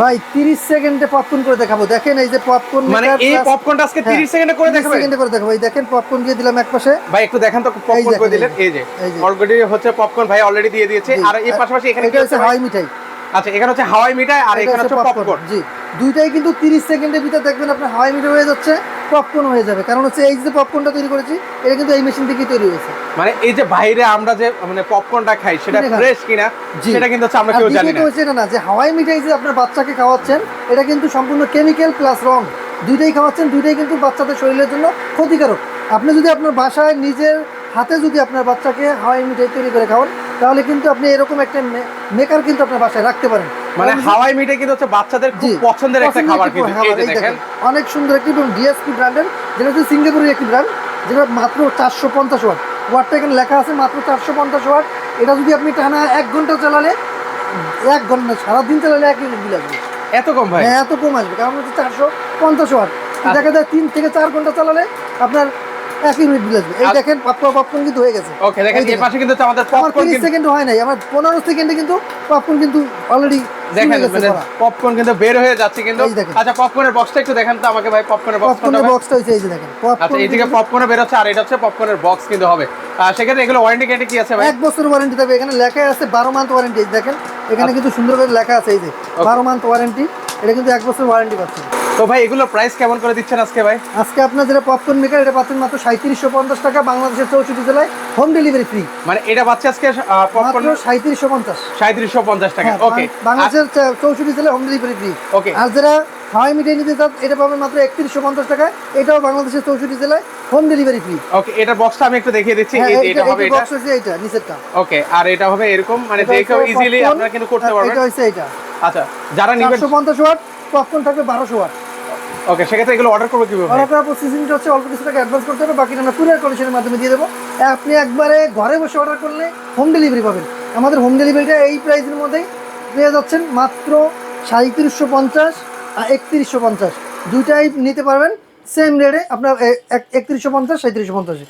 ভাই 30 সেকেন্ডে পপকর্ন করে দেখাবো। দেখেন এই যে পপকর্ন মানে এই পপকর্নটা আজকে 30 সেকেন্ডে করে দেখাবেন? 30 সেকেন্ডে করে দেখাবো। এই দেখেন পপকর্ন দিয়ে দিলাম একপাশে। ভাই একটু দেখেন তো পপকর্ন করে দিলেন। এই যে অলরেডি হচ্ছে পপকর্ন ভাই অলরেডি দিয়ে দিয়েছে। আর এই পাশাপাশি এখানে কি হচ্ছে হাওয়াই মিঠাই। আচ্ছা এখানে হচ্ছে হাওয়াই মিঠাই আর এখানে হচ্ছে পপকর্ন। জি, দুইটাই কিন্তু 30 সেকেন্ডের ভিতর দেখবেন আপনার হাওয়াই মিঠাই হয়ে যাচ্ছে, পপকর্ন হয়ে যাবে। কারণ হচ্ছে এই যে পপকর্নটা তৈরি করেছি এটা কিন্তু এই মেশিন থেকেই তৈরি হয়েছে। মানে এই যে বাইরে আমরা যে মানে পপকর্নটা খাই সেটা ফ্রেশ কিনা সেটা কিন্তু হচ্ছে আমরা কেউ জানি না। হচ্ছে না যে হাওয়াই মিঠাই যে আপনার বাচ্চাকে খাওয়াচ্ছেন এটা কিন্তু সম্পূর্ণ কেমিক্যাল প্লাস রং, দুইটাই খাওয়াচ্ছেন, দুইটাই কিন্তু বাচ্চাদের শরীরের জন্য ক্ষতিকারক। আপনি যদি আপনার বাসায় নিজের হাতে যদি আপনার বাচ্চাকে হাওয়াই মিঠাই তৈরি করে খাওয়ান তাহলে কিন্তু আপনি এরকম একটা মেকার কিন্তু আপনার বাসায় রাখতে পারেন। মানে হাওয়াই মিঠাই কিন্তু হচ্ছে বাচ্চাদের খুব পছন্দের একটা খাবার কিন্তু। এই যে দেখেন অনেক সুন্দর একটি ডিএসপি ব্র্যান্ডের, যেটা হচ্ছে সিঙ্গাপুরের একটি ব্র্যান্ড, যেটা মাত্র 450 ওয়াট। ওয়াটটা এখানে লেখা আছে মাত্র 450 ওয়াট। এটা যদি আপনি টানা 1 ঘন্টা চালালে, 1 ঘন্টা সারাদিন চালালে 1 ইউনিট বিল আসবে। এত কম ভাই? হ্যাঁ এত কম আসবে, কারণ হচ্ছে 450 ওয়াট। দেখা যায় 3 থেকে 4 ঘন্টা চালালে আপনার 1 ইউনিট বিল আসবে। এই দেখেন পপকর্ন কিন্তু হয়ে গেছে। ওকে দেখেন এই পাশে কিন্তু আমাদের পপকর্ন 30 সেকেন্ড হয় নাই, আমার 15 সেকেন্ডে কিন্তু পপকর্ন কিন্তু অলরেডি দেখেন মানে পপকর্ন কিন্তু বের হয়ে যাচ্ছে কিন্তু। আচ্ছা পপকর্নের বক্সটা একটু দেখেন তো আমাকে ভাই। পপকর্নের বক্সটা হইছে এই যে দেখেন। আচ্ছা এই দিকে পপকর্ন বের হচ্ছে আর এটা হচ্ছে পপকর্নের বক্স কিন্তু হবে। সেক্ষেত্রে এগুলো ওয়ারেন্টি গ্যারান্টি কি আছে ভাই? 1 বছর ওয়ারেন্টি থাকবে। এখানে লেখা আছে 12 মান্থ ওয়ারেন্টি। দেখেন এখানে কিন্তু সুন্দর করে লেখা আছে এই যে 12 মান্থ ওয়ারেন্টি। এটা কিন্তু 1 বছর ওয়ারেন্টি পাচ্ছেন। তো ভাই এগুলোর প্রাইস কেমন করে দিচ্ছেন আজকে ভাই? আজকে আপনার যেটা পপকর্ন মেকার এটা পাচ্ছেন মাত্র 3750 টাকা, বাংলাদেশের 64 জেলায় হোম ডেলিভারি ফ্রি। মানে এটা পাচ্ছে আজকে পপকর্ন 3750 3750 টাকা। ওকে বাংলাদেশের 64 জেলায় হোম ডেলিভারি ফ্রি। ওকে আর যারা হাওয়াই মিঠাই নিতে চান এটা পাবেন মাত্র 3150 টাকা, এটাও বাংলাদেশের 64 জেলায় হোম ডেলিভারি ফ্রি। ওকে এটার বক্সটা আমি একটু দেখিয়ে দিচ্ছি। এটা হবে এটা বক্স আছে এটা নিচেরটা। ওকে আর এটা হবে এরকম মানে যে কেউ ইজিলি আপনারা কিন্তু করতে পারবেন। এটা হইছে এটা। আচ্ছা যারা নেবেন 450 ওয়াট পপকর্ন থাকবে 1200 ওয়াট। ওকে সেক্ষেত্রে এগুলো অর্ডার করবো কিভাবে? অর্ডার করার প্রসেসিংটা হচ্ছে অল্প কিছু টাকা অ্যাডভান্স করতে হবে, বাকিটা আমরা কুরিয়ার কন্ডিশনের মাধ্যমে দিয়ে দেবো। আপনি একবারে ঘরে বসে অর্ডার করলে হোম ডেলিভারি পাবেন। আমাদের হোম ডেলিভারিটা এই প্রাইসের মধ্যেই পেয়ে যাচ্ছেন মাত্র 3750 আর 3150, দুইটাই নিতে পারবেন সেম রেটে আপনার 3150 3750।